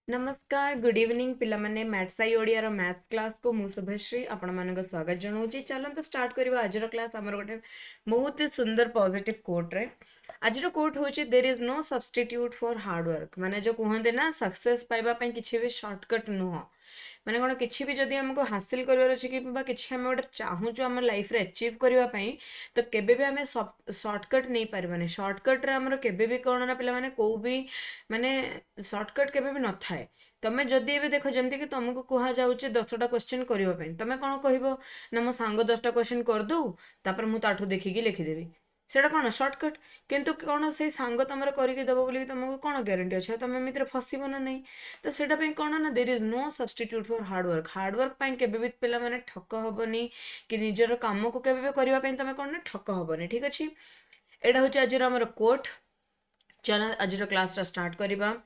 नमस्कार good evening पिलामाने maths Odia रो math class को मु शुभश्री आपण मानक स्वागत जनाऊँगी। चलते स्टार्ट करवा आज क्लास आमर गोटे बहुत ही सुंदर पॉजिटिव कोट रे आज कोट होची there is no substitute for hard work माने जो कहते ना सक्सेस पाइबा पई किछि भी शॉर्टकट नुह माने कोन किछि भी जदि हमको हासिल करबार अछि कि बा किछि हम गोटे चाहूछु हम लाइफ रे अचीव करबा पई तो केबे भी हमें शॉर्टकट नहीं पारबानी शॉर्टकट रे हमर केबे भी कोन ना पिला माने को भी माने शॉर्टकट केबे भी न थाए तमें जदि भी देख जमती कि तुमको कह जाऊँ 10टा क्वेश्चन करने तुम कौन कह ना मो सांग 10टा क्वेश्चन करदू तापर मु ताठू देखिकी लिखिदेवी सेटा कौन शॉर्टकट किंतु कौन से सांग तुम करके देव बोली तुमको कौन ग्यारंटी अच्छे तुम एमती फसब ना नहीं तो सेटा कौन ना there is no substitute for hard work केबे भी पिला माने ठक हेनी कि निजर काम को केबे करने तुम कौन ना ठक हेनी ठीक अच्छे यहाँ हूँ आज कोट चल आज क्लास स्टार्ट करवा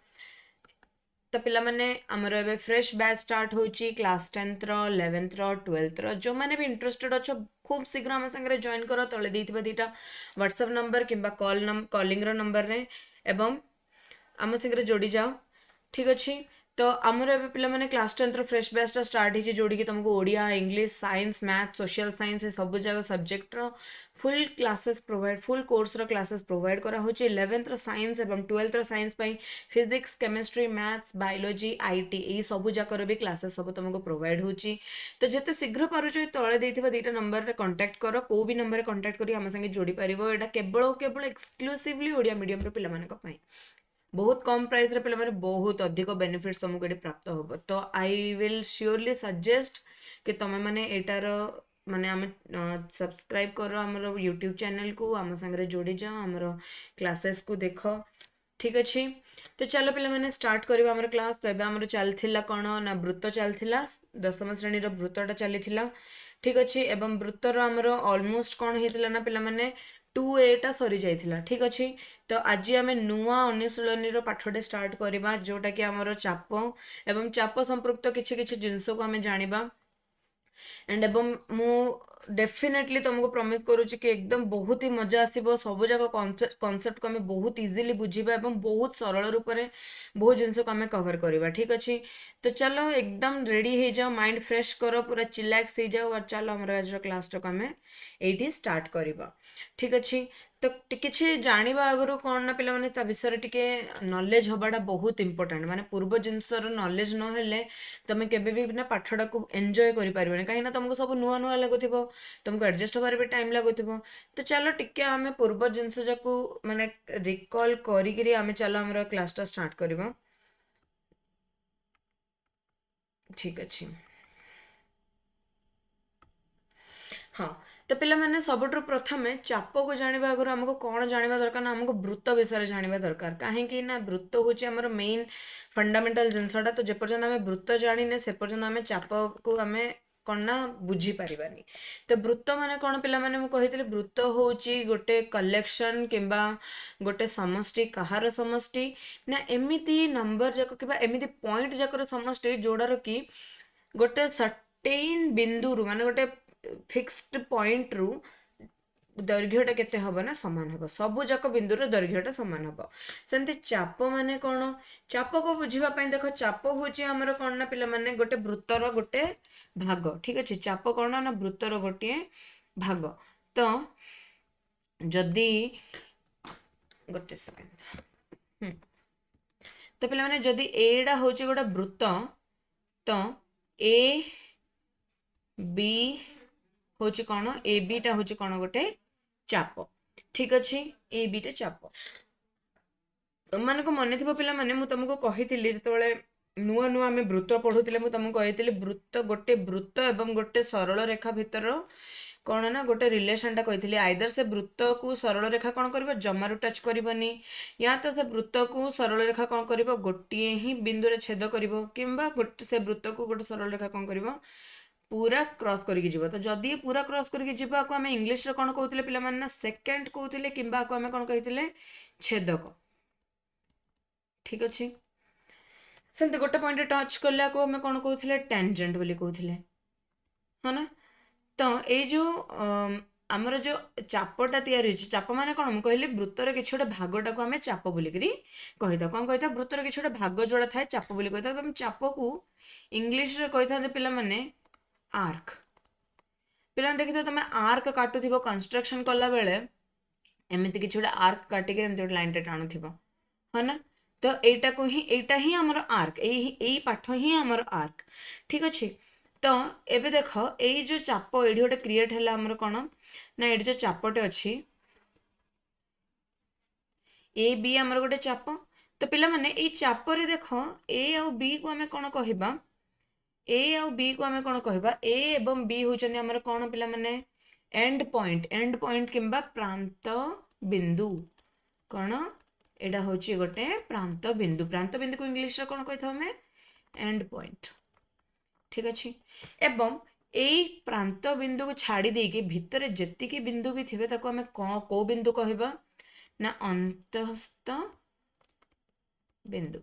तो पिला माने आमर एबे फ्रेश बैच स्टार्ट होची क्लास 10th रो 11th रो 12th रो जो माने भी इंटरेस्टेड अच्छो खूब शीघ्र आम संगे जॉइन करो तले देइथिबा दीटा व्हाट्सएप नंबर किंबा कॉलिंग रो नंबर रे एवं आम संगे जोड़ी जाओ ठीक अच्छे तो आमर एबे पिला माने क्लास 10th रो फ्रेश बैच स्टार्ट होची जोड़ी कि तुमको Odia English science math social science सब जगह सब्जेक्ट रो full classes provide full course रो क्लासेस प्रोवाइड करा होची 11th रो साइंस एवं 12th रो साइंस पई physics chemistry maths biology IT ये सब जाकर भी क्लासेस सब तुमको प्रोवाइड होची तो जिते शीघ्र पारुछ तले देइथिबा दीटा नंबर रे कांटेक्ट करो को भी नंबर रे कांटेक्ट करी हम संगे जोड़ी परिबो एटा केवल केवल एक्सक्लूसिवली ओडिया मीडियम रो पिला मानक पई बहुत कम प्राइस रे पिला माने बहुत अधिक बेनिफिट्स तुमको एटी प्राप्त होबो तो आई विल श्योरली सजेस्ट कि तमे माने एटार माने आम सब्सक्राइब करो आमर यूट्यूब चैनल को आम संगे जोड़ी जाओ आमर क्लासेस को देख ठीक अच्छे तो चलो पिला माने स्टार्ट करबा हमर क्लास तो एबे हमर चलथिला कोन ना वृत्त चलथिला 10th श्रेणी रो वृत्तटा चलीथिला ठीक अच्छे एवं वृत्तर हमर ऑलमोस्ट कोन हेतिला ना पिला माने 2A टा सरी जाइथिला ठीक अच्छे तो आज आम नुआ अनुशीलनी पाठटे स्टार्ट करवा जोटा कि आमर चाप एवं चाप संपृक्त किछि किछि जिंस को आम जानिबा एंड एवं मु डेफिनेटली तुमको प्रॉमिस करूची कि एकदम बहुत ही मजा आसीबो सब जाक कॉन्सेप्ट को हमें बहुत इजीली बुझीबा एवं बहुत सरल रूप में बहुत जिनस को हमें कवर करवा ठीक अच्छे तो चलो एकदम रेडी हो जाओ माइंड फ्रेश करो पूरा चिल्लाक्स हो जाओ और चलो हमारे आज क्लास टाक आम ये स्टार्ट करवा ठीक अच्छे तो किसी जानिबा आगु कौन ना पिला माने ता विषय टिके नॉलेज हबाटा बहुत इंपोर्टेंट माने पूर्व जिनसर नॉलेज न हेले तुम केबे भी ना पाठटा को एंजॉय करि पारबे कहीं ना तुमको सब नुआ नुआ लगुथिबो तुमको एडजस्ट होबार भी टाइम लगुथिबो तो चलो टिके आमे पूर्व जिनस जाको माने रिकॉल करिकरी आमे चलो हमरा क्लास टा स्टार्ट करबा ठीक अच्छे हाँ तो पिला माने सबुठ प्रथम चाप को जाना आगु आमको कौन जाना दरकार ना आमको वृत्त विषय जाना दरकार कहीं ना वृत्त हूँ आम मेन फंडामेंटल जिनसटा तो जेपर्यंत आम वृत्त जाने से पर्यंत आम चाप को आम कौन ना बुझी पारिबानी तो वृत्त माने कौन पिला माने मु कहितले वृत्त होची गोटे कलेक्शन किंबा गोटे समष्टि कहार समष्टि ना एमिति नंबर जाक किबा एमिति पॉइंट जाकर समष्टि जोड़ार कि गोटे सर्टेन बिंदु माने गोटे फिक्स्ड पॉइंट रु दैर्घ्यटा केते हबो ना समान हबो सबु जाक बिंदुर दैर्घ्यटा समान हबो सेमती चाप माने कोन चाप को बुझिबा पई देखो चाप होची हमर कोन ना पिला माने गोटे वृत्तर गोटे भाग ठीक अछि चाप कोन ना वृत्तर गोटे भाग तो जदी गोटे सेकंड तो पिला माने जदी एडा होची गोटे वृत्त तो ए बी होची कौन ए बीटा होची कौन गोटे चाप ठीक अच्छे ए बीटा चाप मान को मन थी पिला माने मु तुमको कही जो नुआ नुआ आम वृत्त पढ़ुले मुझे तुमको कही वृत्त गोटे वृत्त एवं गोटे सरल रेखा भितर कौन ना गोटे रिलेशनटा कही आइदर से वृत्त को सरल रेखा कौन कर जमारू टच करनी या तो से वृत्त को सरल रेखा कौन कर गोटे ही बिंदु रे छेद कर कि से वृत्त को गोटे सरल रेखा कौन कर पूरा क्रॉस करके जीव तो जदि पूरा क्रॉस करके जीवा को आम इंग्लिश रे कौन कहते पिला माने ना सेकेंड कहते किंबा को आम कौन कही छेदक ठीक अच्छे सेमती गोटे पॉइंट टच कला को आम कौन कहते टेंजेंट बोली कहते हाँ ना तो ये जो ଆମର जो चापटा तैयारी होछि चाप माने कोन हम कहली वृत्तर किछि गोटे भागटा को हमें चाप बोली करी कहिदा कोन कहिदा वृत्तर किछि गोटे भाग जोड़ा थाए चाप बोली कहिदा हम चाप को इंग्लिश रे कहिथाते पिला माने आर्क पिला देखिथो तमे आर्क काटुथिबो कंस्ट्रक्शन कला बेले एमिति किछि गोटे आर्क काटिके एमिति गोटे लाइन टे टाणुथिबो है ना तो एटा ही हमर आर्क एई पाठ ही हमर आर्क ठीक अछि तो एबे देख एई जो चाप एडी गोटे क्रिएट हैला हमर कोन ना एडी जो चापटे अछि ए बी हमर गोटे चाप तो पिला माने एई चाप रे देख ए और बी को हमें कोन कहिबा ए और बी को हमें कोन कहिबा ए एवं बी होचंदी हमर कोन पिला माने एंड पॉइंट किंबा प्रांत बिंदु कौन एडा होची गोटे प्रांत बिंदु को इंग्लिश रे कोन कहथो हमें एंड पॉइंट ठीक अछि एवं एई प्रांत बिंदु को छाड़ी दे के भितरे जेति की बिंदु भी थिबे ताको हमें को बिंदु कहबा ना अंतस्थ बिंदु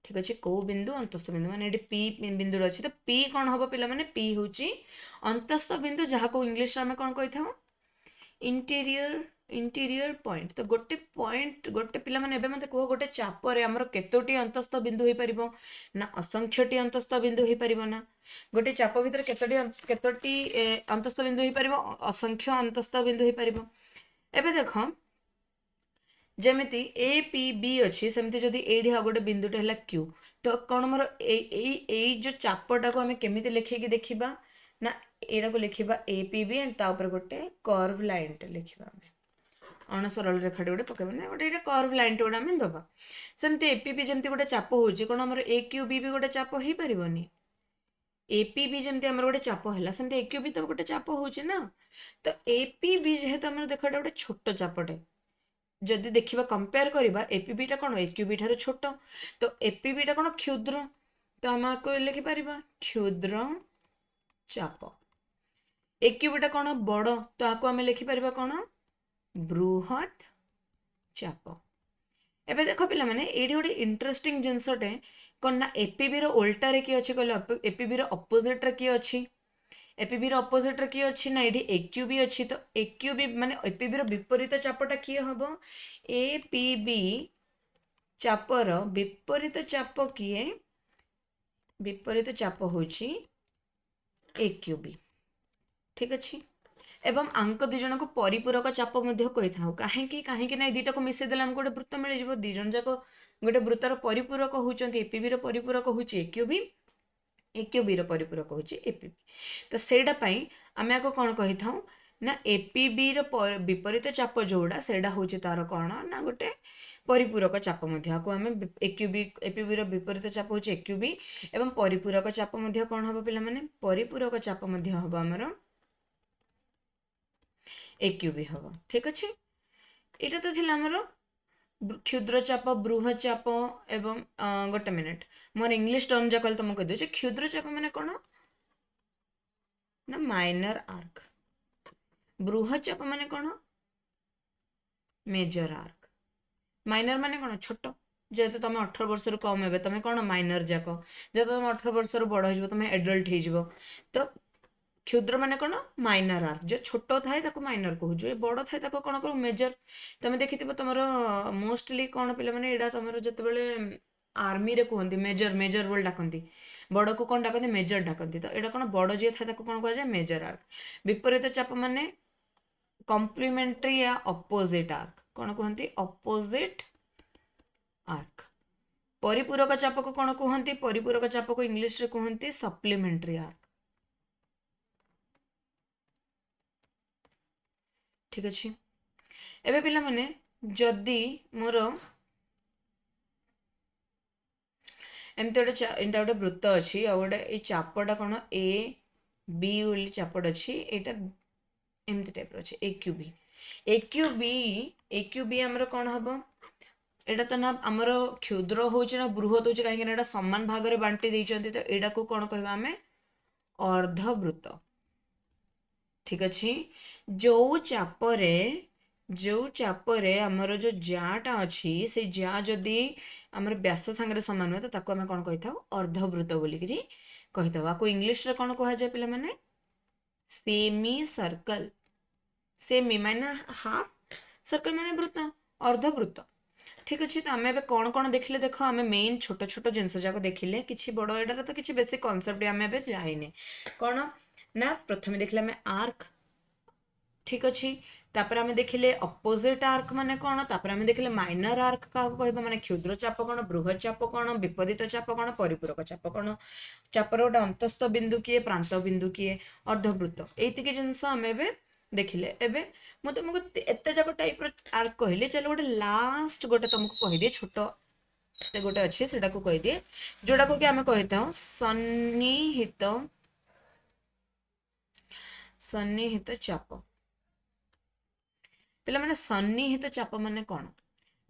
ठीक अछि को बिंदु अंतस्थ बिंदु माने एडी पी बिंदु अछि तो पी कोन हबो पिला माने पी होची अंतस्थ बिंदु जहा को इंग्लिश रे हमें कोन कहथाउ इंटीरियर पॉइंट तो गोटे पॉइंट गोटे पिला माने एबे मते को गोटे चाप रे हमर केतोटी अंतस्थ बिंदु होई परिबो ना असंख्यटी अंतस्थ बिंदु होई परिबो ना गोटे चाप भीतर केतोटी अंतस्थ बिंदु होई परिबो असंख्य अंतस्थ बिंदु होई परिबो एबे देखो जेमिति ए पी बी अछि सेमिति जदी एडी हा गोटे बिंदुटे हला क्यू तो कोन मोर ए जो चापटा को हमें केमिति लिखे कि देखिबा ना एडा को लिखिबा ए पी बी एंड ता ऊपर गोटे कर्व लाइन टे लिखिबा हमें अण सरल रेखा टे गोटे पकेबा ना गोटे एटा कर्व लाइन टे गोटे हमें दबा सेमिति ए पी बी जेमिति गोटे चाप होउची कोन हमर ए क्यू बी भी गोटे चाप होई परिबोनी ए पी बी जेमिति हमर गोटे चाप हला सेमिति ए क्यू बी तो गोटे चाप होउची ना तो ए पी बी जेहेतु हमर देखा गोटे छोट चापटे जदि देखिबा कंपेयर करिबा एपीबी टा कोन एक्यूबी ठारो छोट तो एपीबी टा कोन क्षुद्र तो हम को लिखि परिबा क्षुद्र चाप एक्यूबी टा कोन बड़ तो आको हम लिखि परिबा कोन बृहत चाप एबे देखो पिला माने एडी गोटे इंटरेस्टिंग जिंसटे कोन ना एपीबी रो उल्टा रे की अछि कहले एपीबी रो ऑपोजिट रे की अछि एपीबी रो ऑपोजिट रे की अछि ना एडी एक्यूबी अछि तो एक्यूबी माने एपीबी रो विपरीत चापटा की हबो एपीबी चापर विपरीत चाप किए विपरीत चाप होछि एक्यूबी ठीक अछि एवं अंक दि जन को परिपूरक चाप मध्य कहि थाउ काहे कि नै दिटा को मिसे देला हम गोटे वृत्त मिल जिवो दि जन जाको गोटे वृत्तर परिपूरक होउचंती एपीबी रो परिपूरक होउची एक्यूबी एक्यूबी रो परिपूरक होउची एपीबी तो सेडा पई आमे आको कोन कहि थाउ ना एपीबी रो विपरीत चाप जोड़ा सेडा होउची तार कोन ना गोटे परिपूरक चाप मध्य आको हमें एक्यूबी एपीबी रो विपरीत चाप होउची एक्यूबी एवं परिपूरक चाप मध्य कोन हबो पिला माने परिपूरक चाप मध्य हबो हमरो एक्यूबी हबो ठीक अछि एटा तो थिला हमरो क्षुद्र चाप बृहत चाप एवं गोटे मिनिट मोर इंग्लिश टर्म जा कल तुम कह दे क्षुद्र चाप माने कोन ना माइनर आर्क बृहत चाप माने कोन मेजर आर्क माइनर माने कोन छोट जेहेतु तुम 18 वर्ष रु कम हेबे तुम कोन माइनर जाक जेहेतु तुम 18 वर्ष रु बड़ हो तुम एडल्ट हो तो क्षुद्र माने कोन माइनर आर्क जो छोट थाए ताको माइनर कहू जो बड़ थाए ताको कोन करू मेजर तमे देखिथिबो तमरो मोस्टली कोन पिले माने एडा तमरो जते बेले आर्मी रे कहंती मेजर बोल डाकंती बड़ को कोन डाकंती मेजर डाकंती तो एडा कोन बड़ जे थाए ताको कोन कहै जाय मेजर आर्क विपरीत चाप माने कॉम्प्लीमेंटरी या ऑपोजिट आर्क कोन कहंती ऑपोजिट आर्क परिपूरक चाप को कोन कहंती परिपूरक चाप को इंग्लिश रे कहंती सप्लीमेंटरी आर्क ठीक अछि एबे पिला माने जदी मोर एमते गोटे वृत्त अछि आ गोटे ए चापटा कोन ए बी ओली चापट अछि एटा एमते टाइप रो अछि एक्यूबी हमर कोन हबो एटा तो ना हमर क्षुद्र होछि ना बृहत होछि काहे कि एटा समान भाग रे बांटी दैचंती तो एडा को कोन कहबा हमें अर्धवृत्त ठीक अछि जो चापरे हमर जो जाटा अछि से जा जदी हमर व्यास संगे समान हो तो ताको हम कोन कहि थाउ अर्धवृत्त बोली करी कहि थाउ आको इंग्लिश रे कोन कहै जाय पिला माने सेमी सर्कल सेम मी माने हाफ, सर्कल माने वृत्त, अर्धवृत्त। ठीक अच्छे। तो आम ए कौन कौन देखिले देख, आम मेन छोट छोट जिनस जाक देखिले, किसी बड़ एटार तो किसी बेसिक कनसेप्ट आम ए जाइने। कौन ना प्रथम देखिले आम आर्क। ठीक अच्छे। तापर आम देखिले अपोजिट आर्क माने कौन, तापर आम देखिले माइनर आर्क क्या कहबा माने क्षुद्र चाप कौन, बृहत चाप कौन, विपरीत चाप कौन, परिपूरक चाप कौन, चापर गोटे अंतस्थ बिंदु किए, प्रांत बिंदु किए, अर्धवृत्त, एतिक जिनस आम ए देखिले। एबे मु तुमको एते जाक टाइप आर्क कहली, चलो गोटे लास्ट गोटे तुमको कहीदिए, छोट गोटे अच्छे से कहीदिए, जोटा को कि आम कही था सन्निहित सन्निहित चाप। पे मैंने सन्निहित चाप माने कौन,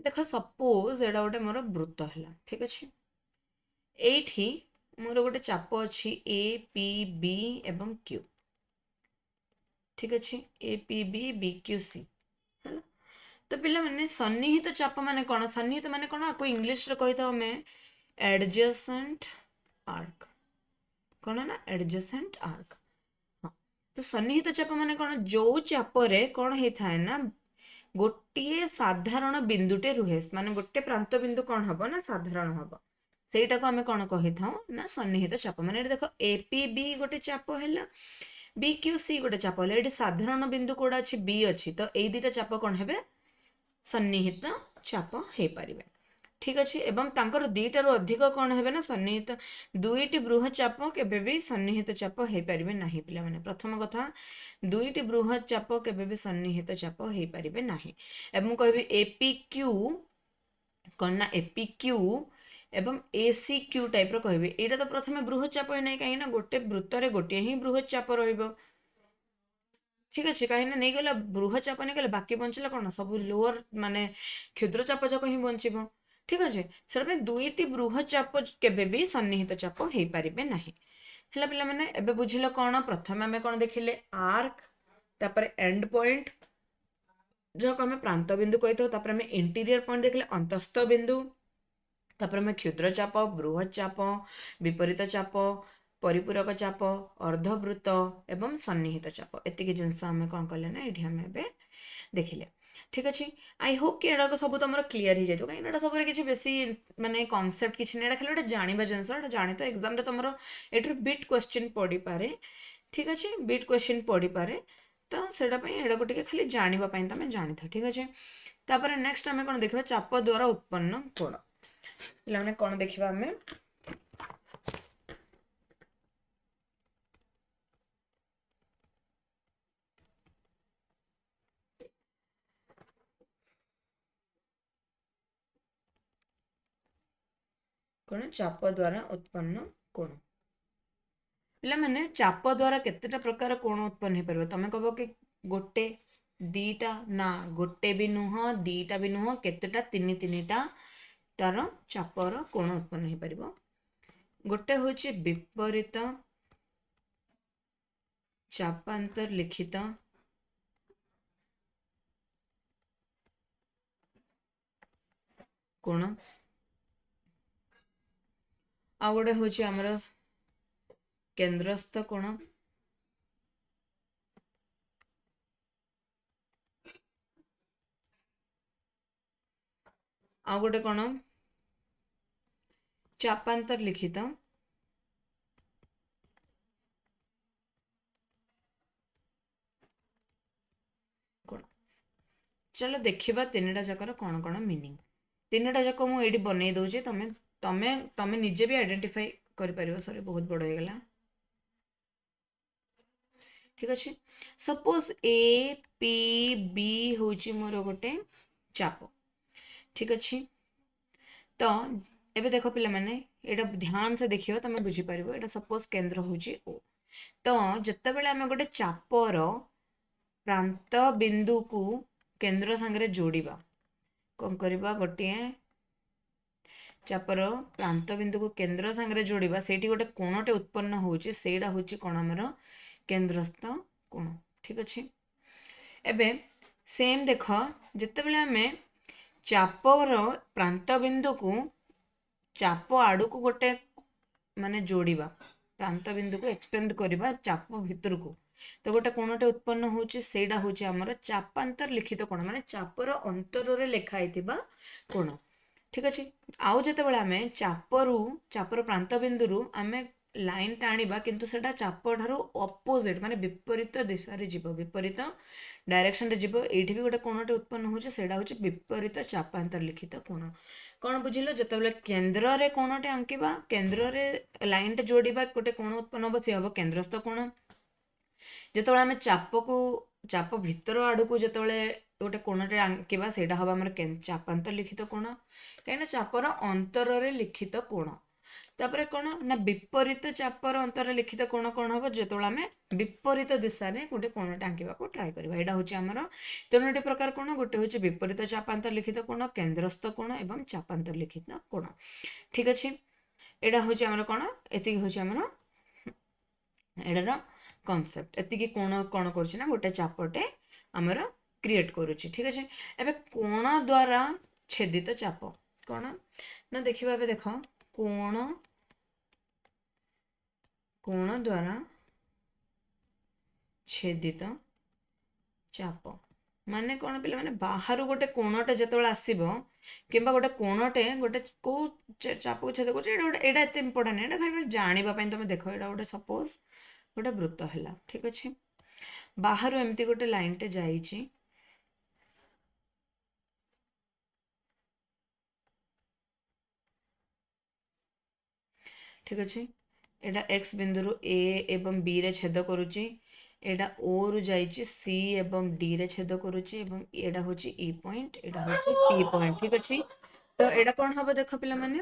देख सपोज एटा गोटे मोर वृत्त है। ठीक अच्छे। एठी मोर गोटे चाप अच्छी ए पी बी एवं क्यू। ठीक अच्छे। A P B B Q C है। तो पिला माने सन्निहित चाप माने कौन, सन्निहित माने कौन, आपको इंग्लिश रे कही था हमें एडजेसेंट आर्क। कौन ना एडजेसेंट आर्क। हाँ। तो सन्निहित चाप माने कौन, जो चापरे कौन होता है ना गोटे साधारण बिंदुटे रुहे, माने गोटे प्रांत बिंदु कौन हम ना साधारण हम, सेटा को आम कौन कही था ना सन्निहित चाप। माने देख एपीबी गोटे चाप है, बी क्यू सी गोटे चाप है, ये साधारण बिंदु कौड़ा अच्छी बी अच्छी, तो यही दुटा चाप कौन है सन्निहित चाप हो पारे। ठीक अच्छे। एवं तांकर दुईटार अधिक कौन है ना सन्निहित, दुईटी बृहत चाप केबे भी सन्निहित चाप हो पारे ना। पिला माने प्रथम कथा, दुईटी बृहत चाप केबे भी सन्निहित चाप हो पारे ना। एवं कहबी एपीक्यू कौन ना एपीक्यू एवं एसी क्यू टाइप रो कहबी, एटा तो प्रथम बृहत चाप ही ना, कहीं गोटे वृत्त रे गोटे ही बृहत चाप रहिबो। ठीक अच्छे। कहीं नहीं गला बृहत चाप नहीं गला, बाकी बंचला कौन सब लोअर माने क्षुद्र चाप जाक ही बंचब। ठीक अच्छे। से दुईटी बृहत चाप केबे भी सन्निहित चाप हो पारे ना। है पिला माने एबे बुझिल कौन, प्रथम आम कौन देखिले आर्क, तापर एंड पॉइंट जहाँ आम प्रांत बिंदु कही था, तापर आम इंटीरियर पॉइंट देखिले अंतस्थ बिंदु, तापर आम क्षुद्र चाप, बृहत चाप, विपरीत चाप, परिपूरक चाप, अर्धवृत्त एवं सन्निहित चाप, एतिक जिनस आम कौन कले ना ये आम ए देखिले। ठीक अच्छे। आई होप कि एटा सब तुम क्लीयर हो जाए, कहीं सब किसी बेसी माने कनसेप्ट किसी नहीं, खाली गोटे जानवा जिनस जानी तो एग्जाम तुम ये बिट क्वेश्चन पड़ी पारे। ठीक अच्छे। बिट क्वेश्चन पड़ी पारे, तो सेटा को टिके खाली जानवाई तुम जानी था। ठीक अच्छे। तापर नेक्स्ट आम कौन देखा चाप द्वारा उत्पन्न कोण, पे कौन देखा आम कौन चाप द्वारा उत्पन्न कोण। पे चाप द्वारा केतेटा प्रकार कोण उत्पन्न हो पार, तुम कह कि गोटे दीटा ना, गोटे भी नुह दीटा भी नुह, केतेटा तीन तीनटा तार चापर कोण उत्पन्न हो पार। गोटे हूँ विपरीत चापांतर लिखित कोण, आ गोटे हूँ आमर केंद्रस्थ कोण, आ गोटे कोण चापांतर लिखित कोण। चलो देखिबा तीनटा जाकर कौन कौन मीनिंग, तीनटा जाक मुझे बनई दूचे, तमें तमें तमें निजे भी आइडेंटिफाई कर पारिबो। सॉरी बहुत बड़ हो गला। ठीक अच्छे। सपोज ए पी बी हूँ मोर गोटे चाप। ठीक अच्छे। तो एबे देखो पिला माने एटा ध्यान से देखियो तमें बुझी पारिबो, एटा सपोज केंद्र होची ओ। तो जत्ते बेले आमे गोटे चापर प्रांत बिंदु को केंद्र संगे जोड़िबा, कौन करबा गोटे चापर प्रांत बिंदु को केंद्र संगे जोड़िबा, सेठी गोटे कोणटे उत्पन्न होची, सेटा होची कोण हमर केंद्रस्थ कोण। ठीक अच्छे। एबे सेम देख जिते बेले आमे चापर प्रांत बिंदु को चाप आड़ को गोटे माने जोड़िबा, प्रांत बिंदु को एक्सटेंड करबा चाप भितर को, तो गोटे कोणटे उत्पन्न होची सेडा होची हमर चापांतर लिखित कोण माने चापर अंतରରେ लेखा हेतिबा कोण ठीक अछि आउ जते बेला हमें चापर प्रांत बिंदुरु हमें लाइन टाणीबा किंतु सेटा चाप ठारू ऑपोजिट माने विपरीत दिशा रे जीव विपरीत डायरेक्शन रे जीव एठी भी गोटे कोणटे उत्पन्न होची सेडा होची विपरीत चापांतर लिखित कोण कौन बुझिल जिते केन्द्र रे कोणटे आंकिबा केन्द्र रे लाइन टे जोड़ीबा गोटे कोण उत्पन्न हम सी हम केन्द्रस्थ कोण जिते आम चाप को चाप भितर आड़ को जिते गोटे कोणटे आंकिबा सेटा हम आम चापांतर लिखित कोण कहीं चापर अंतर लिखित कोण तापर कौन ना विपरीत चापर अंतर लिखित कोण कौन हम जो आम विपरीत दिशा रे गोटे कोणटे आंकिबा को ट्राए करबा एटा होची हमर तीनोटी प्रकार कोण गोटे होची विपरीत चापांतर लिखित कोण केन्द्रस्थ कोण एवं चापांतर लिखित कोण ठीक अछि एटा होची हमर कोण एति होची हमर एडार कॉन्सेप्ट एति कोण कोण करछि ना गोटे चापटे हमर क्रिएट करूछि ठीक अछि एबे कोण द्वारा छेदित चाप कोण ना देखिबा एबे देखो कोण द्वारा छेदित चाप माने कौन पे माने बाहर गोटे कोणटे जिते आसब कि गोटे कोणटे गोटे कौ चाप को छेद कर इम्पोर्टाट एटा भाई जानापी तुम देख ये गोटे सपोज गोटे वृत्त है ठीक अच्छे बाहर एमती गोटे लाइन टे जाइए ठीक अच्छे एटा एक्स बिंदु ए एवं बी रे छेद करुच्ची एटा ओ रु जाइए सी एवं डी रे छेद करुच्ची एवं एटा होची ई पॉइंट एटा होची पी पॉइंट ठीक अच्छे तो एटा कौन हम देख पिला माने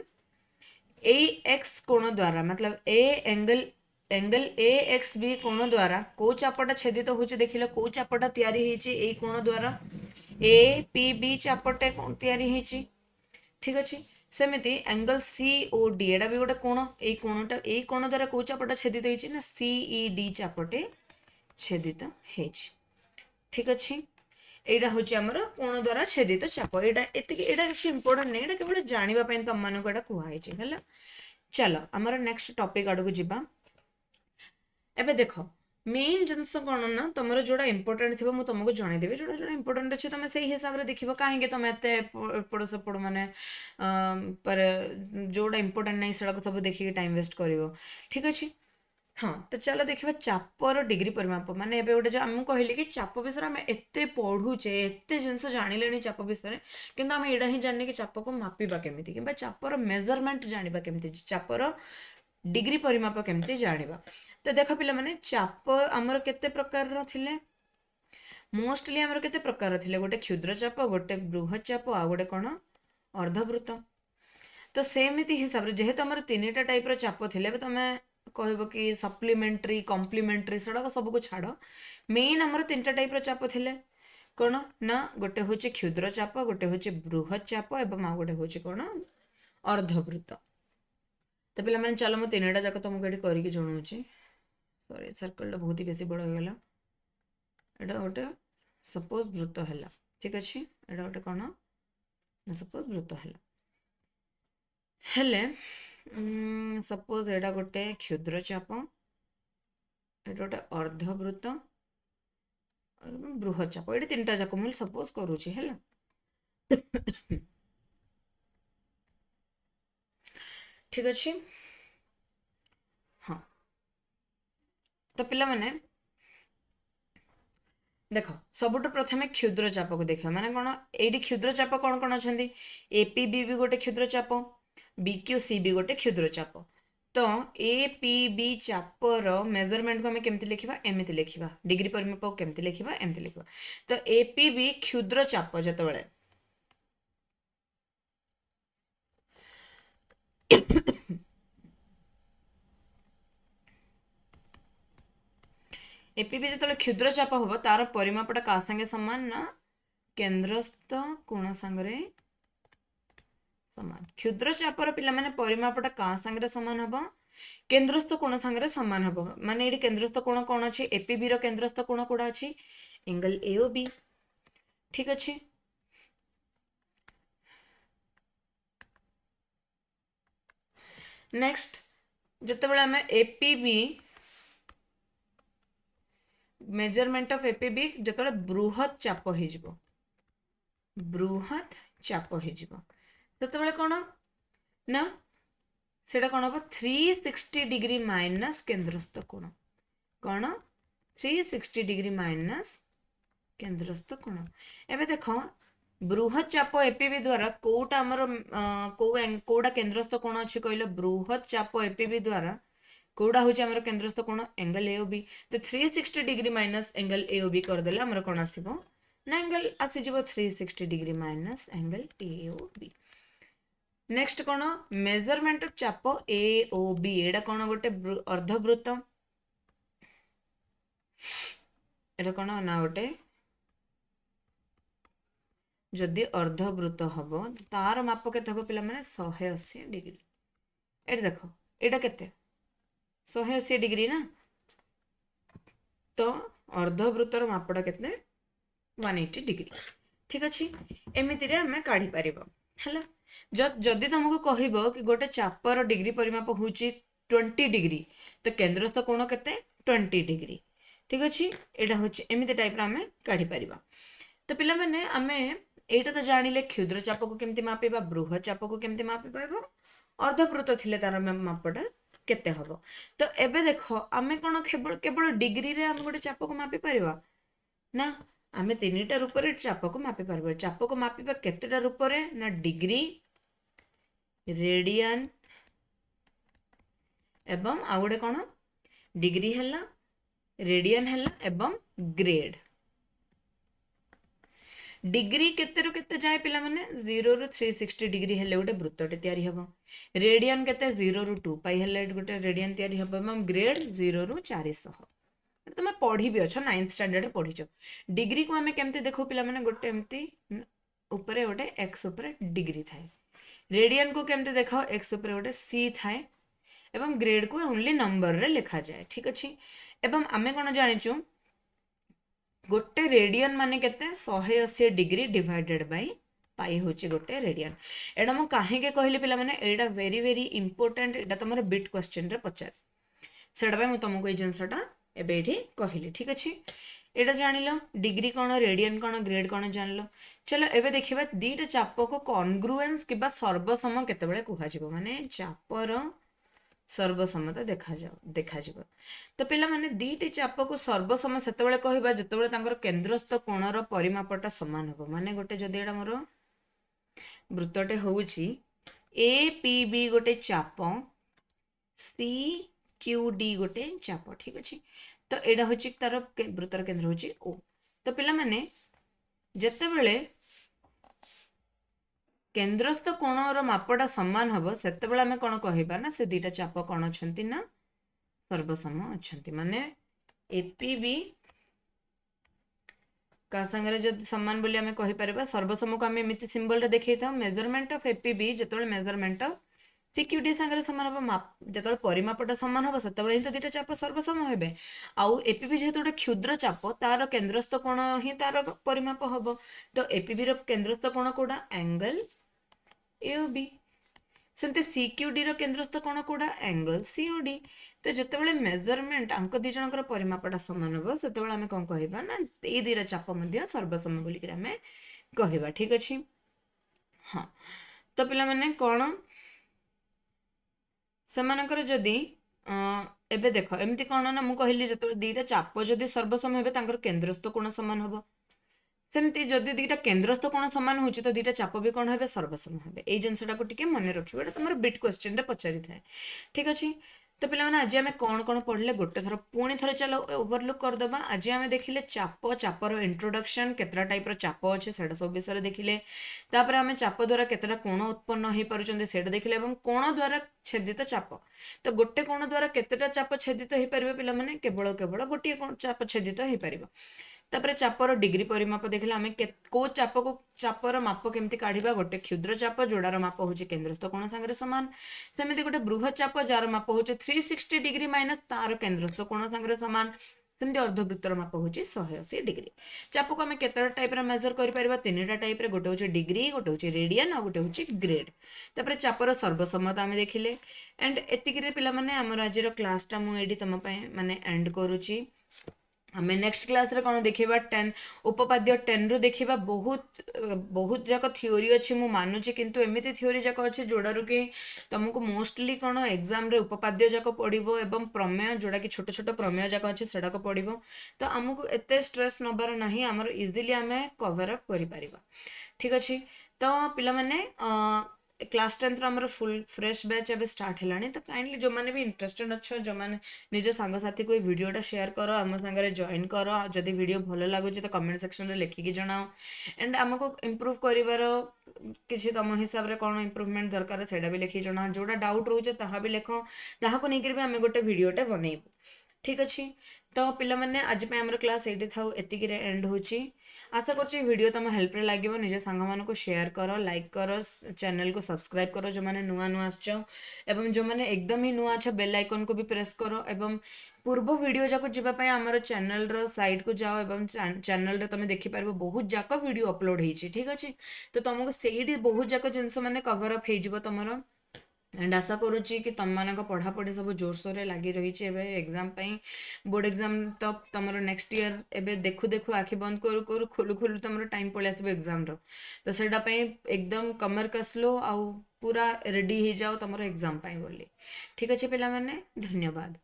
ए एक्स कोण द्वारा मतलब एंगल ए एक्स बी कोण द्वारा को चापटा छेदित होची देखिलो को चापटा तयारी हेची ए कोण द्वारा ए पी बी चापटे तयारी हेची ठीक अच्छे सेमती एंगल सी ओ डी एटा भी गोटे कोण ए कोण द्वारा को चापटा छेदित होची ना सी ई डी चापटे छेदित हेची ठीक अच्छे एटा होची हमर कोण द्वारा छेदित चाप एटा किसी इंपोर्टेंट नहीं एटा केवल जानिबा पई तम मानको एटा कुहा हेची हला चलो हमर नेक्स्ट टॉपिक आडू जिबा एबे देखो मेन जिनस कौन ना तुम जोड़ा इंपोर्टेंट थी मुझे तुमको जनईदेवी जोड़ा जोड़ा इंपोर्टेंट अच्छे तुम से हिसाब से देख कहीं तुम एत एपड़ सेपड़ माने पर जोड़ा इंपोर्टेंट नहीं से सब देखिए टाइम वेस्ट कर ठीक अच्छे हाँ तो चलो देखा चापर डिग्री परिमाप माने एबे गोटे जो आम कहली कि चाप विषय आम एत पढ़ुचे एत जिन जाने चाप विषय किंतु आम एडा ही जाने कि चाप को मापिबा केमिति कि चापर मेजरमेंट जानिबा केमिति चापर डिग्री परिमाप केमिति जानिबा तो देख पिला माने चाप आमर केते प्रकार थिले मोस्टली आमर केते प्रकार थिले गोटे क्षुद्र चाप गोटे बृहत चाप आ गोटे कोन अर्धवृत्त तो सेमिति हिसाब रे जेहेतु आमर तीनटा टाइप रो चाप थिले बे तमे कहबो कि सप्लीमेंटरी कॉम्प्लीमेंटरी सडा सब को छाड़ मेन आमर तीनटा टाइप रो चाप थिले कोन ना गोटे होचे क्षुद्र चाप गोटे होचे बृहत चाप एवं आ गोटे होचे कोन अर्धवृत्त तो पिला माने चलो मु तीनटा जाक तुमको एठी करिके जणाउची सॉरी सर्कल बहुत ही बेसी बड़ हो गला एटा गोटे सपोज वृत्त है ठीक अच्छे एटा गोटे कौन सपोज वृत्त है हेले सपोज एटा गोटे क्षुद्र चाप एटा गोटे अर्धवृत्त बृहत चाप ये तीन जाक मुझे सपोज करुच्ची है ठीक अच्छे हाँ तो पिला माने देख सबुठ प्रथम क्षुद्र चाप को देखा माने कौन ये क्षुद्र चाप कौन कौन अच्छा एपी बी भी गोटे क्षुद्र चाप बीक्यू सी भी गोटे क्षुद्र चाप तो ए पी बी चापर मेजरमेंट को हमें केमती लिखा एमती लिखा डिग्री परिमाप को केमती लिखा एमती लिखा तो ए पी बी क्षुद्र चाप जिते एपीबी जो क्षुद्र चाप हम तार परिमापटा क्या संगे सामान ना केन्द्रस्थ कोण सांगे सामान क्षुद्र चापर पिला माने परिमापटा क्या संगे सामान हम केन्द्रस्थ कोण सांगे सामान हम माने ये केन्द्रस्थ कोण कौन अच्छे एपीबी रो केन्द्रस्थ कोण कोड़ा अच्छी एंगल ए ओ बी ठीक अच्छे नेक्स्ट जिते आम एपीबी मेजरमेंट ऑफ एपीबी जतले बृहत चाप हे जिवो बृहत चाप हे जिवो सेतबेले कोन ना सेटा कोन हो 360 डिग्री माइनस केंद्रस्थ कोण कोण 360 डिग्री माइनस केंद्रस्थ कोण एबे देखो बृहत चाप एपीबी द्वारा कोटा हमर कोडा केंद्रस्थ कोण अछि कहले बृहत चाप एपीबी द्वारा कोडा होची हमर केंद्रस्थ कोण एंगल एओबी तो 360 डिग्री माइनस एंगल एओबी कर देले हमर कोण आसीबो ना एंगल आसी जिवो 360 degree minus angle AOB next कोण मेजरमेंट ऑफ चाप एओबी एडा कोण गोटे अर्धवृत्त एडा कोण ना गोटे जदि अर्धवृत्त हबो तार माप केते हबो पिला माने 180 डिग्री एटा देखो एटा केते 180 डिग्री ना तो अर्धवृत्तर मापटा केते 180 डिग्री ठीक अछि एमिति रे हमें काढी परिबो हला जदि तुमको कहइबो कि गोटे चापर डिग्री परिमाप होची 20 डिग्री तो केंद्रस्थ कोण केते 20 डिग्री ठीक अछि एटा होची एमिति टाइप रा हमें काढी परिबा तो पिला माने हमें एटा तो जानिले क्षुद्र चाप को केमति मापिबा बृहत चाप को केमति मापि पाइबो अर्धवृत्त थिले तार मापटा केते हबो तो एबे देखो आमे कोन केवल डिग्री रे हम गोटे चाप को मापि परिबा ना आमे तीनटा रूप रे चाप को मापि परबो चाप को मापिबा केतेटा रूप रे ना डिग्री रेडियन एवं आ गोटे कोन डिग्री हला रेडियन हला एवं ग्रेड डिग्री केते रु केते जाए पिला माने 0 रु 360 डिग्री हेले गोटे वृत्तटे तयारी हबो रेडियन केते 0 रु 2 पाई हेले गोटे रेडियन तयारी हबो एवं ग्रेड 0 रु 400 तुम पढ़ी भी अच्छो 9th स्टैंडर्ड पढ़ीचो डिग्री को हमें केमते देखो पिला माने गोटे एमती ऊपर गोटे x ऊपर डिग्री थाए रेडियन को केमते देखो x ऊपर गोटे c थाए एवं ग्रेड को ओनली नंबर रे लिखा जाए ठीक अछि एवं आमे कोन जानिचु गोटे रेडियन माने केते 180 डिग्री डिवाइडेड बाय पाई होची गोटे रेडियन एडा म काहे के कहले पिला माने एडा वेरी वेरी इंपोर्टेंट एडा तमरो बिट क्वेश्चन रे पचार सेडा बाय म तुमको ए जिंसटा एबे एठी कहिली ठीक अछि एडा जानिलो डिग्री कोन रेडियन कोन ग्रेड कोन जानलो चलो एबे देखिबा दीटा चाप को कॉन्ग्रुएंस किबा सर्वसम केते बेले कुहा जिवो माने चापर सर्वसमता देखा जिवो तो पिला माने दीटी चाप को सर्वसम सेते बेले कहबा जते बेले तांकर केंद्रस्थ कोणर परिमापटा समान हो माने गोटे जदि एडा मोर वृत्तटे होउची एपीबी गोटे चाप सीक्यूडी गोटे चाप ठीक अछि तो एडा होची तार वृत्तर केंद्र होची ओ तो पिला माने जते बेले केंद्रस्थ कोणर मापटा समान हबो सेते बेले हमें कोन कहिबा ना से दीटा चाप कोन अछंती ना सर्वसम अछंती माने एपीबी का संगे जब समान बोली हमें कहि परबा सर्वसम को हमें एमिति सिंबल रे देखै था मेजरमेंट ऑफ एपीबी जतबे मेजरमेंट ऑफ सीक्यूडी संगे समान हबो माप जतबे परिमापटा समान हबो सेतबे ही तो दीटा चाप सर्वसम हेबे आउ एपीबी जेहेतु गोटे क्षुद्र चाप तार केंद्रस्थ कोण ही तार परिमाप हबो तो एपीबी रो केंद्रस्थ कोण कोडा एंगल एओबी सेमते सीक्यूडी रो केंद्रस्थ कोण कोडा एंगल सीओडी तो जतबेले मेजरमेंट अंक दी जनकर परिमापटा समान हबो सेतबेले हमें कोन कहिबा ना ए दीरा चाप मध्ये सर्वसम बोली कि हमें कहिबा ठीक अछि हां तो पिला माने कोन समानकर जदि एबे देखो एमती कोन ना मु कहली जतबेले दीटा चाप जदि सर्वसम हेबे तांकर केंद्रस्थ कोण समान हबो सेमती जदि दीटा केंद्रस्थ कोण समान होची तो दीटा चाप भी कोण हेबे सर्वसम हेबे ए जिंसटा को टिके मन रखिबो एटा तमर बिट क्वेश्चन रे पचारि थाए ठीक अछि तो पिला माने आज हमें कोन कोन पढले गोटे थर पुणी थर चलो ओवरलुक कर दबा आज हमें देखिले चापर इंट्रोडक्शन केतरा टाइप रो चाप अछि सेडा सब विषय देखिले तापर हमें चाप द्वारा केतरा कोण उत्पन्न हे पारुचंदे सेडा देखिले एवं कोण द्वारा छेदित चाप तो गोटे कोण द्वारा केतरा चाप छेदित हे परिबे पिला माने केवल गोटे कोण चाप छेदित हे परिबो तापर चापर डिग्री परिमाप देखिले हमें को चाप को चापर माप केमती काढिबा गोटे क्षुद्र चाप जोडार माप होचे केंद्रस्थ कोण संगे समान सेमिति गोटे बृहत चाप जार माप होचे 360 डिग्री माइनस तार केंद्रस्थ कोण संगे समान सेमिति अर्धवृत्तर माप होचे 180 डिग्री चाप को हमें केतरा टाइप रे मेजर करि परबा तीनटा टाइप रे गोटे होचे डिग्री गोटे होचे रेडियन आ गोटे होचे ग्रेड तापर चापर सर्वसम्मता हमें देखिले एंड एतिकी रे पिला माने हमर आज रो क्लास टा मु एडी तम पय माने एंड करूची आम नेक्स्ट क्लास रे कौन देखा 10 उपपाद्य 10 रु देखा बहुत जाक थ्योरी अच्छी मु मानुची किंतु एमती थ्योरी जाक अच्छे जोड़ारू कि तुमको मोस्टली कौन एग्जाम रे उपपाद्य जाक पड़ो एवं प्रमेय जोड़ा कि छोट छोट प्रमेय जाक अच्छे सेटाक पड़ो तो आमको एत स्ट्रेस नबार ना आमर इजिली आम कवर अप कर ठीक अच्छे तो पिला माने क्लास 10 आमर फुल फ्रेश बैच एवं स्टार्ट है तो काइंडली जो मैंने भी इंटरेस्टेड अच्छे जो मैंने निज सांगसाथी को वीडियोटा शेयर कर आम सागर जॉइन कर जदि वीडियो भल लगुच तो कमेंट सेक्शन में लिखिकी जनाओ एंड आमको इम्प्रूव कर किसी तुम हिसाब से कौन इम्प्रूवमेंट दरकार से भी लिखिकी जनाओ जोड़ा डाउट रोचे ताहा भी लिख ताहाको लेकर भी आम गोटे वीडियोटे बनइबू ठीक अच्छे तो पिला माने आज पे हमर क्लास एटी थाउ एतिकी रे एंड होची आशा करछि वीडियो तुम हेल्प रे लागिवो निज संग मान को शेयर करो लाइक करो चैनल को सब्सक्राइब करो जो माने नुआ नुआ आछो एवं जो माने एकदम ही नुआ आछो बेल आइकन को भी प्रेस करो एवं पूर्व वीडियो जाको जीवा पय हमर चैनल रो साइट को जाओ एवं चैनल रे तुम देखि पारबो बहुत जाक वीडियो अपलोड हेछि ठीक अछि तो तुमको सेही बहुत जाक जिंस माने कवर अप हे जिवो तमरो एंड आशा करुच्ची कि तुम मान पढ़ापढ़ी सब जोरसोर लगी रही एग्जाम बोर्ड एग्जाम तो तुम नेक्स्ट ईयर एवं देखु देखु आखि बंद करू करू खोलु खोलु तुम टाइम पलि आस एग्जाम तो सेटापी एकदम कमर कसलो आउ पूरा रेडी हो जाओ तुम एग्जाम बोली ठीक अच्छे पिला माने धन्यवाद।